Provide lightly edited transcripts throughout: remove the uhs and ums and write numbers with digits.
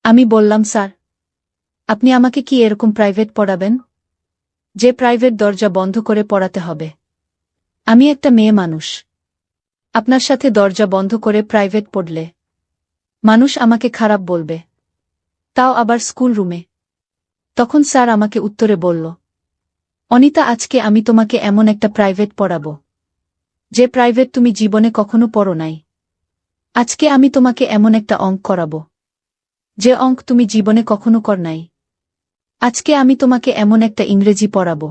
আমি বললাম, স্যার, আপনি আমাকে কি এরকম প্রাইভেট পড়াবেন, যে প্রাইভেট দরজা বন্ধ করে পড়াতে হবে? আমি একটা মেয়ে মানুষ। আপনার সাথে দরজা বন্ধ করে প্রাইভেট পড়লে মানুষ আমাকে খারাপ বলবে, তাও আবার স্কুল রুমে। তখন স্যার আমাকে উত্তরে বলল, অনিতা, আজকে আমি তোমাকে এমন একটা প্রাইভেট পড়াবো যে প্রাইভেট তুমি জীবনে কখনো পড়ো নাই। আজকে আমি তোমাকে এমন একটা অঙ্ক করাবো যে অঙ্ক তুমি জীবনে কখনো কর নাই। আজকে আমি তোমাকে এমন একটা ইংরেজি পড়াবো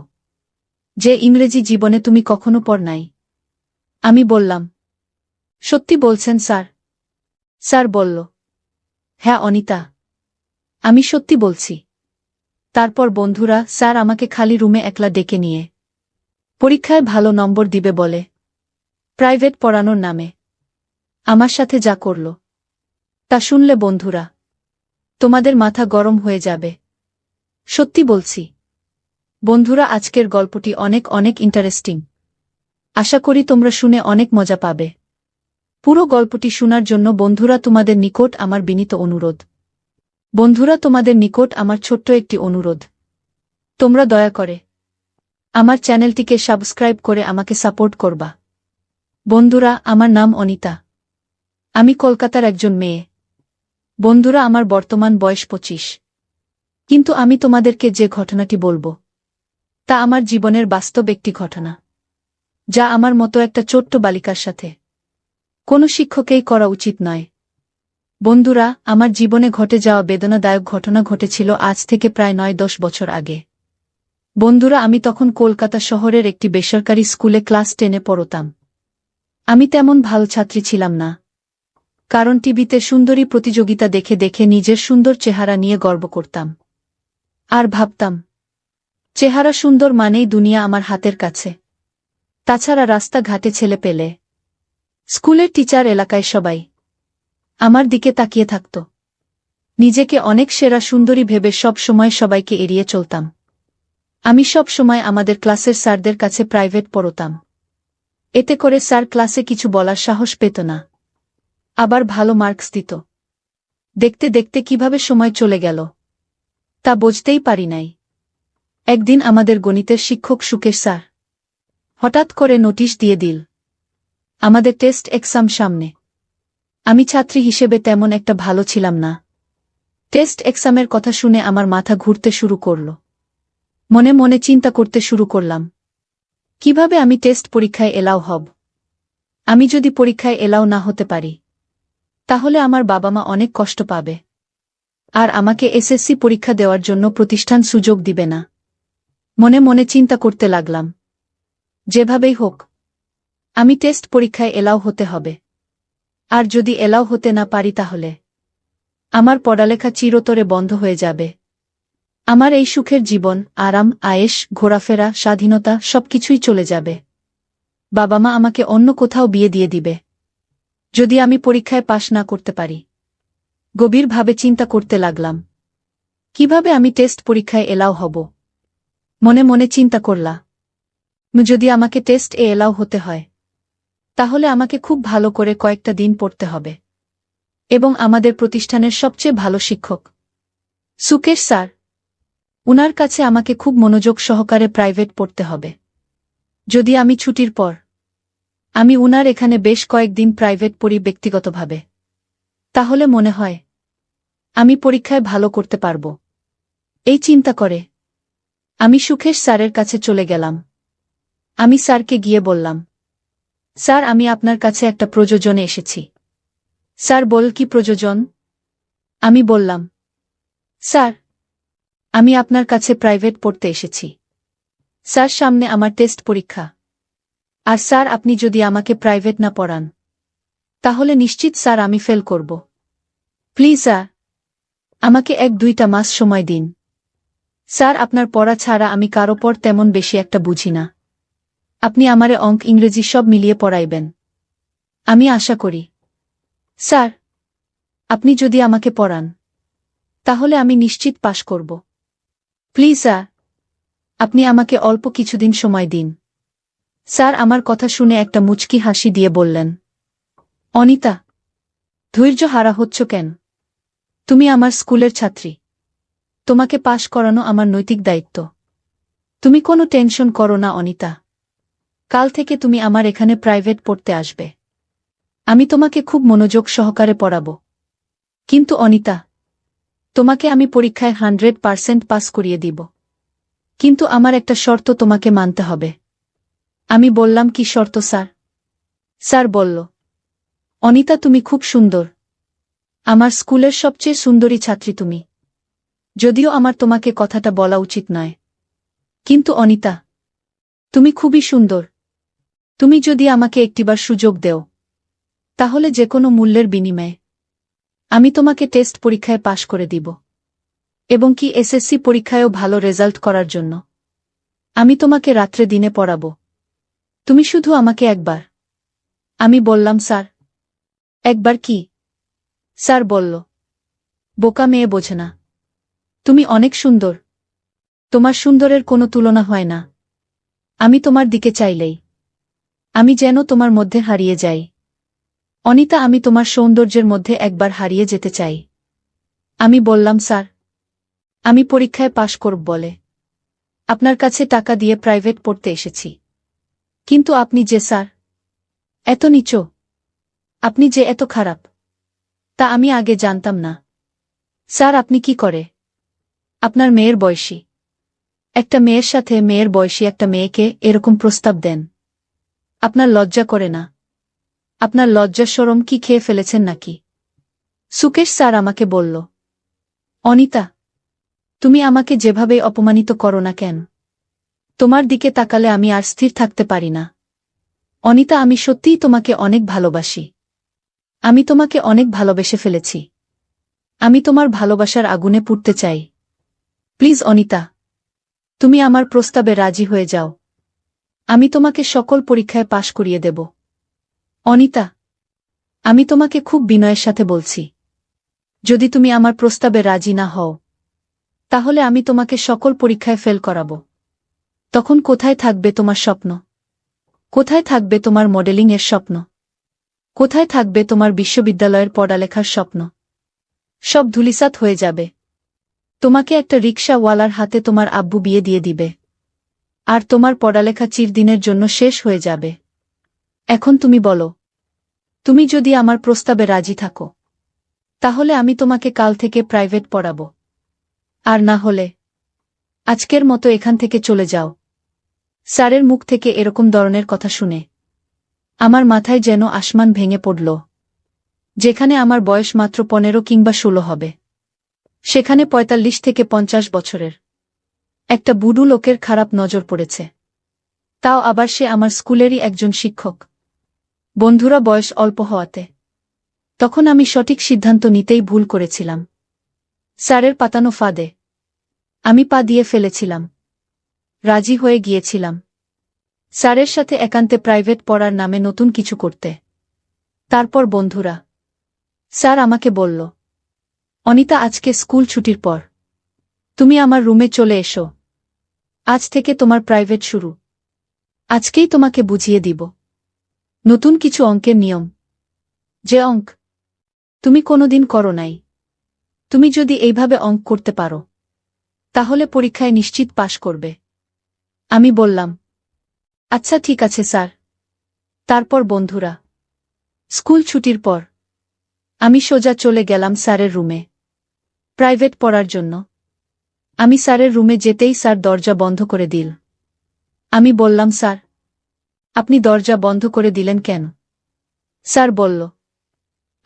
যে ইংরেজি জীবনে তুমি কখনো পড় নাই। আমি বললাম, সত্যি বলছেন স্যার? স্যার বলল, হ্যাঁ অনিতা, আমি সত্যি বলছি। তারপর বন্ধুরা স্যার আমাকে খালি রুমে একলা ডেকে নিয়ে পরীক্ষায় ভালো নম্বর দিবে বলে প্রাইভেট পড়ানোর নামে আমার সাথে যা করল, তা শুনলে বন্ধুরা তোমাদের মাথা গরম হয়ে যাবে। সত্যি বলছি বন্ধুরা, আজকের গল্পটি অনেক অনেক ইন্টারেস্টিং। আশা করি তোমরা শুনে অনেক মজা পাবে। পুরো গল্পটি শোনার জন্য বন্ধুরা তোমাদের নিকট আমার বিনীত অনুরোধ। বন্ধুরা, তোমাদের নিকট আমার ছোট্ট একটি অনুরোধ, তোমরা দয়া করে আমার চ্যানেলটিকে সাবস্ক্রাইব করে আমাকে সাপোর্ট করবা। বন্ধুরা, আমার নাম অনিতা। আমি কলকাতার একজন মেয়ে। বন্ধুরা, আমার বর্তমান বয়স 25। কিন্তু আমি তোমাদেরকে যে ঘটনাটি বলবো তা আমার জীবনের বাস্তব একটি ঘটনা, যা আমার মতো একটা ছোট্ট বালিকার সাথে কোনো শিক্ষকেই করা উচিত নয়। বন্ধুরা, আমার জীবনে ঘটে যাওয়া বেদনাদায়ক ঘটনা ঘটেছিল আজ থেকে প্রায় 9-10 বছর আগে। বন্ধুরা, আমি তখন কলকাতা শহরের একটি বেসরকারি স্কুলে ক্লাস 10-এ পড়তাম। আমি তেমন ভালো ছাত্রী ছিলাম না, কারণ টিভিতে সুন্দরী প্রতিযোগিতা দেখে দেখে নিজের সুন্দর চেহারা নিয়ে গর্ব করতাম আর ভাবতাম, চেহারা সুন্দর মানেই দুনিয়া আমার হাতের কাছে। তাছাড়া রাস্তাঘাটে ছেলে পেলে, স্কুলের টিচার, এলাকায় সবাই আমার দিকে তাকিয়ে থাকত। নিজেকে অনেক সেরা সুন্দরী ভেবে সব সময় সবাইকে এড়িয়ে চলতাম। আমি সব সময় আমাদের ক্লাসের স্যারদের কাছে প্রাইভেট পড়তাম। এতে করে স্যার ক্লাসে কিছু বলার সাহস পেত না, আবার ভালো মার্কস দিত। দেখতে দেখতে কিভাবে সময় চলে গেল তা বুঝতেই পারি নাই। একদিন আমাদের গণিতের শিক্ষক সুকেশ স্যার হঠাৎ করে নোটিশ দিয়ে দিল, আমাদের টেস্ট এক্সাম সামনে। আমি ছাত্রী হিসেবে তেমন একটা ভালো ছিলাম না। টেস্ট এক্সামের কথা শুনে আমার মাথা ঘুরতে শুরু করল। মনে মনে চিন্তা করতে শুরু করলাম, কিভাবে আমি টেস্ট পরীক্ষায় এলাও হব। আমি যদি পরীক্ষায় এলাও না হতে পারি, তাহলে আমার বাবা মা অনেক কষ্ট পাবে, আর আমাকে এসএসসি পরীক্ষা দেওয়ার জন্য প্রতিষ্ঠান সুযোগ দিবে না। মনে মনে চিন্তা করতে লাগলাম, যেভাবেই হোক আমি টেস্ট পরীক্ষায় এলাও হতে হবে। আর যদি এলাও হতে না পারি, তাহলে আমার পড়ালেখা চিরতরে বন্ধ হয়ে যাবে। আমার এই সুখের জীবন, আরাম, আয়েশ, ঘোরাফেরা, স্বাধীনতা সবকিছুই চলে যাবে। বাবা মা আমাকে অন্য কোথাও বিয়ে দিয়ে দিবে যদি আমি পরীক্ষায় পাশ না করতে পারি। গভীরভাবে চিন্তা করতে লাগলাম, কিভাবে আমি টেস্ট পরীক্ষায় এলাও হব। মনে মনে চিন্তা করলাম, যদি আমাকে টেস্ট এলাও হতে হয়, তাহলে আমাকে খুব ভালো করে কয়েকটা দিন পড়তে হবে, এবং আমাদের প্রতিষ্ঠানের সবচেয়ে ভালো শিক্ষক সুকেশ স্যার, উনার কাছে আমাকে খুব মনোযোগ সহকারে প্রাইভেট পড়তে হবে। যদি আমি ছুটির পর আমি উনার এখানে বেশ কয়েকদিন প্রাইভেট পড়ি ব্যক্তিগতভাবে, তাহলে মনে হয় আমি পরীক্ষায় ভালো করতে পারব। এই চিন্তা করে আমি সুকেশ স্যারের কাছে চলে গেলাম। আমি স্যারকে গিয়ে বললাম, স্যার, আমি আপনার কাছে একটা প্রয়োজনে এসেছি। স্যার বল, কি প্রয়োজন? আমি বললাম, স্যার, আমি আপনার কাছে প্রাইভেট পড়তে এসেছি। স্যার, সামনে আমার টেস্ট পরীক্ষা, আর স্যার, আপনি যদি আমাকে প্রাইভেট না পড়ান, তাহলে নিশ্চিত স্যার আমি ফেল করব। প্লিজ স্যার, আমাকে 1-2টা মাস সময় দিন। স্যার, আপনার পড়া ছাড়া আমি কারো পর তেমন বেশি একটা বুঝি না। আপনি আমারে অঙ্ক, ইংরেজি সব মিলিয়ে পড়াইবেন, আমি আশা করি। স্যার, আপনি যদি আমাকে পড়ান, তাহলে আমি নিশ্চিত পাশ করব। প্লিজ স্যার, আপনি আমাকে অল্প কিছুদিন সময় দিন। স্যার আমার কথা শুনে একটা মুচকি হাসি দিয়ে বললেন, অনিতা, ধৈর্য হারা হচ্ছ কেন? তুমি আমার স্কুলের ছাত্রী। তোমাকে পাশ করানো আমার নৈতিক দায়িত্ব। তুমি কোনো টেনশন করো না অনিতা। কাল থেকে তুমি আমার এখানে প্রাইভেট পড়তে আসবে। আমি তোমাকে খুব মনোযোগ সহকারে পড়াবো। কিন্তু অনিতা, তোমাকে আমি পরীক্ষায় 100% পাস করিয়ে দিব। কিন্তু আমার একটা শর্ত তোমাকে মানতে হবে। আমি বললাম, কি শর্ত স্যার? স্যার বলল, অনিতা তুমি খুব সুন্দর। আমার স্কুলের সবচেয়ে সুন্দরী ছাত্রী তুমি। যদিও আমার তোমাকে কথাটা বলা উচিত নয়। কিন্তু অনিতা, তুমি খুবই সুন্দর। তুমি যদি আমাকে একটিবার সুযোগ দেও, তাহলে যে কোনো মূল্যের বিনিময়ে আমি তোমাকে টেস্ট পরীক্ষায় পাশ করে দিব। এবং কি এসএসসি পরীক্ষায়ও ভালো রেজাল্ট করার জন্য আমি তোমাকে রাত্রে দিনে পড়াবো। তুমি শুধু আমাকে একবার। আমি বললাম, স্যার একবার কি? স্যার বলল, বোকা মেয়ে বোঝে না। তুমি অনেক সুন্দর। তোমার সুন্দরের কোনো তুলনা হয় না। আমি তোমার দিকে চাইলেই আমি যেন তোমার মধ্যে হারিয়ে যাই। অনিতা, আমি তোমার সৌন্দর্যের মধ্যে একবার হারিয়ে যেতে চাই। আমি বললাম, স্যার আমি পরীক্ষায় পাশ করব বলে আপনার কাছে টাকা দিয়ে প্রাইভেট পড়তে এসেছি। কিন্তু আপনি যে স্যার এত নীচ, আপনি যে এত খারাপ, তা আমি আগে জানতাম না। স্যার আপনি কি করে আপনার মেয়ের বয়সী একটা মেয়ের সাথে মেয়ের বয়সী একটা মেয়েকে এরকম প্রস্তাব দেন? আপনার লজ্জা করে না? আপনার লজ্জা শরম কি খেয়ে ফেলেছেন নাকি? সুকেশ স্যার আমাকে বলল, অনিতা তুমি আমাকে যেভাবেই অপমানিত করো না কেন, তোমার দিকে তাকালে আমি আর স্থির থাকতে পারি না। অনিতা, আমি সত্যিই তোমাকে অনেক ভালোবাসি। আমি তোমাকে অনেক ভালোবেসে ফেলেছি। আমি তোমার ভালোবাসার আগুনে পুড়তে চাই। প্লিজ অনিতা, তুমি আমার প্রস্তাবে রাজি হয়ে যাও। আমি তোমাকে সকল পরীক্ষায় পাশ করিয়ে দেব। অনিতা, আমি তোমাকে খুব বিনয়ের সাথে বলছি, যদি তুমি আমার প্রস্তাবে রাজি না হও, তাহলে আমি তোমাকে সকল পরীক্ষায় ফেল করাবো। তখন কোথায় থাকবে তোমার স্বপ্ন? কোথায় থাকবে তোমার মডেলিং এর স্বপ্ন? কোথায় থাকবে তোমার বিশ্ববিদ্যালয়ের পড়ালেখার স্বপ্ন? সব ধূলিসাৎ হয়ে যাবে। তোমাকে একটা রিকশাওয়ালার হাতে তোমার আব্বু বিয়ে দিয়ে দিবে। আর তোমার পড়ালেখা চিরদিনের জন্য শেষ হয়ে যাবে। এখন তুমি বলো, তুমি যদি আমার প্রস্তাবে রাজি থাকো, তাহলে আমি তোমাকে কাল থেকে প্রাইভেট পড়াবো। আর না হলে আজকের মতো এখান থেকে চলে যাও। স্যারের মুখ থেকে এরকম ধরনের কথা শুনে আমার মাথায় যেন আসমান ভেঙে পড়ল। যেখানে আমার বয়স মাত্র 15 কিংবা 16 হবে, সেখানে 45 থেকে 50 বছরের একটা বুড়ো লোকের খারাপ নজর পড়েছে। তাও আবার সে আমার স্কুলেরই একজন শিক্ষক। বন্ধুরা বয়স অল্প হওয়াতে তখন আমি সঠিক সিদ্ধান্ত নিতেই ভুল করেছিলাম। স্যারের পাতানো ফাঁদে আমি পা দিয়ে ফেলেছিলাম। রাজি হয়ে গিয়েছিলাম স্যারের সাথে একান্তে প্রাইভেট পড়ার নামে নতুন কিছু করতে। তারপর বন্ধুরা, স্যার আমাকে বলল, অনিতা আজকে স্কুল ছুটির পর তুমি আমার রুমে চলে এসো। আজ থেকে তোমার প্রাইভেট শুরু। আজকেই তোমাকে বুঝিয়ে দিব নতুন কিছু অঙ্কের নিয়ম, যে অঙ্ক তুমি কোনোদিন করো নাই। তুমি যদি এইভাবে অঙ্ক করতে পারো, তাহলে পরীক্ষায় নিশ্চিত পাশ করবে। আমি বললাম, আচ্ছা ঠিক আছে স্যার। তারপর বন্ধুরা, স্কুল ছুটির পর আমি সোজা চলে গেলাম স্যারের রুমে প্রাইভেট পড়ার জন্য। আমি স্যারের রুমে যেতেই স্যার দরজা বন্ধ করে দিল। আমি বললাম, স্যার আপনি দরজা বন্ধ করে দিলেন কেন? স্যার বলল,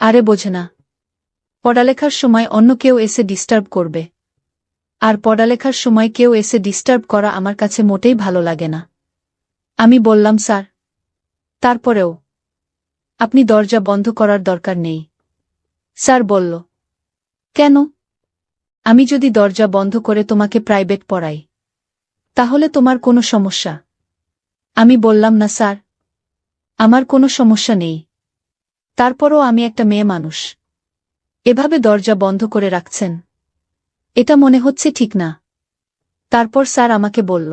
আরে বোঝে না, পড়ালেখার সময় অন্য কেউ এসে ডিস্টার্ব করবে। আর পড়ালেখার সময় কেউ এসে ডিস্টার্ব করা আমার কাছে মোটেই ভালো লাগে না। আমি বললাম, স্যার তারপরেও আপনি দরজা বন্ধ করার দরকার নেই। স্যার বলল, কেন? আমি যদি দরজা বন্ধ করে তোমাকে প্রাইভেট পড়াই, তাহলে তোমার কোনো সমস্যা? আমি বললাম, না স্যার, আমার কোনো সমস্যা নেই। তারপরও আমি একটা মেয়ে মানুষ। এভাবে দরজা বন্ধ করে রাখছেন, এটা মনে হচ্ছে ঠিক না। তারপর স্যার আমাকে বলল,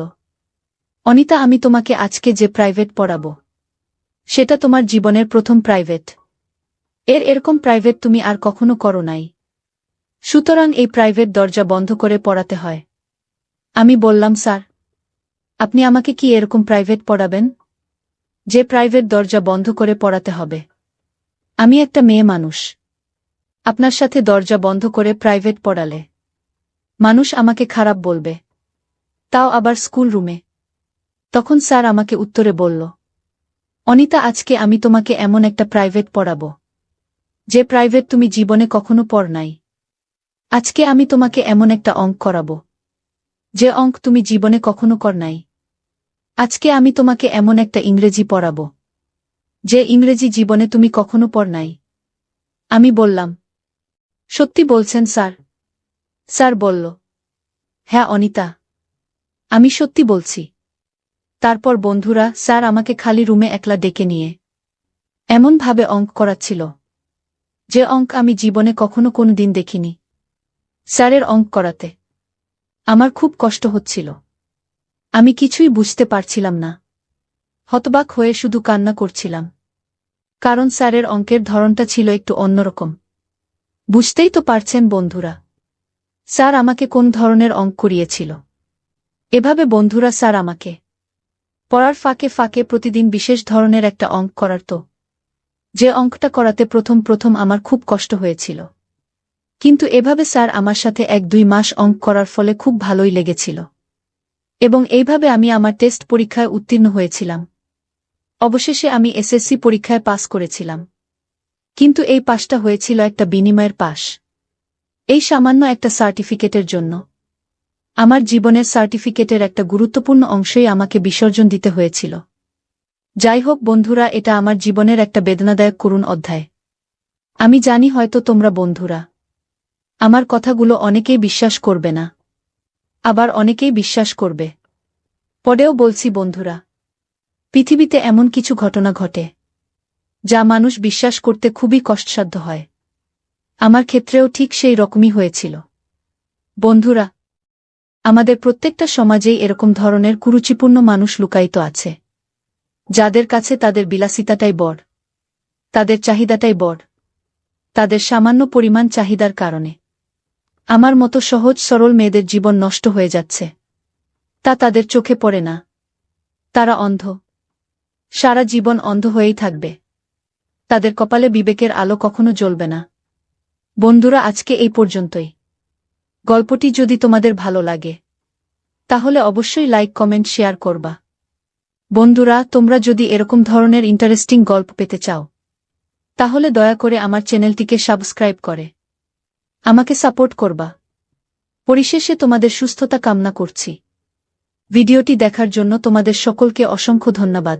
অনিতা আমি তোমাকে আজকে যে প্রাইভেট পড়াবো, সেটা তোমার জীবনের প্রথম প্রাইভেট। এরকম প্রাইভেট তুমি আর কখনো করো নাই। সুতরাং এই প্রাইভেট দরজা বন্ধ করে পড়াতে হয়। আমি বললাম, স্যার, আপনি আমাকে কি এরকম প্রাইভেট পড়াবেন যে প্রাইভেট দরজা বন্ধ করে পড়াতে হবে? আমি একটা মেয়ে মানুষ। আপনার সাথে দরজা বন্ধ করে প্রাইভেট পড়ালে মানুষ আমাকে খারাপ বলবে, তাও আবার স্কুল রুমে। তখন স্যার আমাকে উত্তরে বলল, অনিতা, আজকে আমি তোমাকে এমন একটা প্রাইভেট পড়াবো যে প্রাইভেট তুমি জীবনে কখনো পড় নাই। আজকে আমি তোমাকে এমন একটা অঙ্ক করাবো যে অঙ্ক তুমি জীবনে কখনো কর নাই। আজকে আমি তোমাকে এমন একটা ইংরেজি পড়াবো যে ইংরেজি জীবনে তুমি কখনো পড় নাই। আমি বললাম, সত্যি বলছেন স্যার? স্যার বলল, হ্যাঁ অনিতা, আমি সত্যি বলছি। তারপর বন্ধুরা, স্যার আমাকে খালি রুমে একলা ডেকে নিয়ে এমনভাবে অঙ্ক করাচ্ছিল যে অঙ্ক আমি জীবনে কখনো কোনো দিন দেখিনি। স্যারের অঙ্ক করাতে আমার খুব কষ্ট হচ্ছিল। আমি কিছুই বুঝতে পারছিলাম না। হতবাক হয়ে শুধু কান্না করছিলাম, কারণ স্যারের অঙ্কের ধরনটা ছিল একটু অন্যরকম। বুঝতেই তো পারছেন বন্ধুরা, স্যার আমাকে কোন ধরনের অঙ্ক করিয়েছিল। এভাবে বন্ধুরা স্যার আমাকে পড়ার ফাঁকে ফাঁকে প্রতিদিন বিশেষ ধরনের একটা অঙ্ক করাত, যে অঙ্কটা করাতে প্রথম প্রথম আমার খুব কষ্ট হয়েছিল। কিন্তু এভাবে স্যার আমার সাথে 1-2 মাস অঙ্ক করার ফলে খুব ভালোই লেগেছিল, এবং এইভাবে আমি আমার টেস্ট পরীক্ষায় উত্তীর্ণ হয়েছিলাম। অবশেষে আমি এসএসসি পরীক্ষায় পাস করেছিলাম। কিন্তু এই পাসটা হয়েছিল একটা বিনিময়ের পাস। এই সামান্য একটা সার্টিফিকেটের জন্য আমার জীবনের সার্টিফিকেটের একটা গুরুত্বপূর্ণ অংশই আমাকে বিসর্জন দিতে হয়েছিল। যাই হোক বন্ধুরা, এটা আমার জীবনের একটা বেদনাদায়ক করুণ অধ্যায়। আমি জানি হয়তো তোমরা বন্ধুরা আমার কথাগুলো অনেকেই বিশ্বাস করবে না, আবার অনেকেই বিশ্বাস করবে। পরেও বলছি বন্ধুরা, পৃথিবীতে এমন কিছু ঘটনা ঘটে যা মানুষ বিশ্বাস করতে খুবই কষ্টসাধ্য হয়। আমার ক্ষেত্রেও ঠিক সেই রকমই হয়েছিল। বন্ধুরা, আমাদের প্রত্যেকটা সমাজেই এরকম ধরনের কুরুচিপূর্ণ মানুষ লুকায়িত আছে, যাদের কাছে তাদের বিলাসিতাটাই বড়, তাদের চাহিদাটাই বড়। তাদের সামান্য পরিমাণ চাহিদার কারণে আমার মতো সহজ সরল মেয়েদের জীবন নষ্ট হয়ে যাচ্ছে। তা তাদের চোখে পড়ে না। তারা অন্ধ, সারা জীবন অন্ধ হয়েই থাকবে। তাদের কপালে বিবেকের আলো কখনো জ্বলবে না। বন্ধুরা, আজকে এই পর্যন্তই। গল্পটি যদি তোমাদের ভালো লাগে তাহলে অবশ্যই লাইক, কমেন্ট, শেয়ার করবা। বন্ধুরা, তোমরা যদি এরকম ধরনের ইন্টারেস্টিং গল্প পেতে চাও তাহলে দয়া করে আমার চ্যানেলটিকে সাবস্ক্রাইব করে আমাকে সাপোর্ট করবা। পরিশেষে তোমাদের সুস্থতা কামনা করছি। ভিডিওটি দেখার জন্য তোমাদের সকলকে অসংখ্য ধন্যবাদ।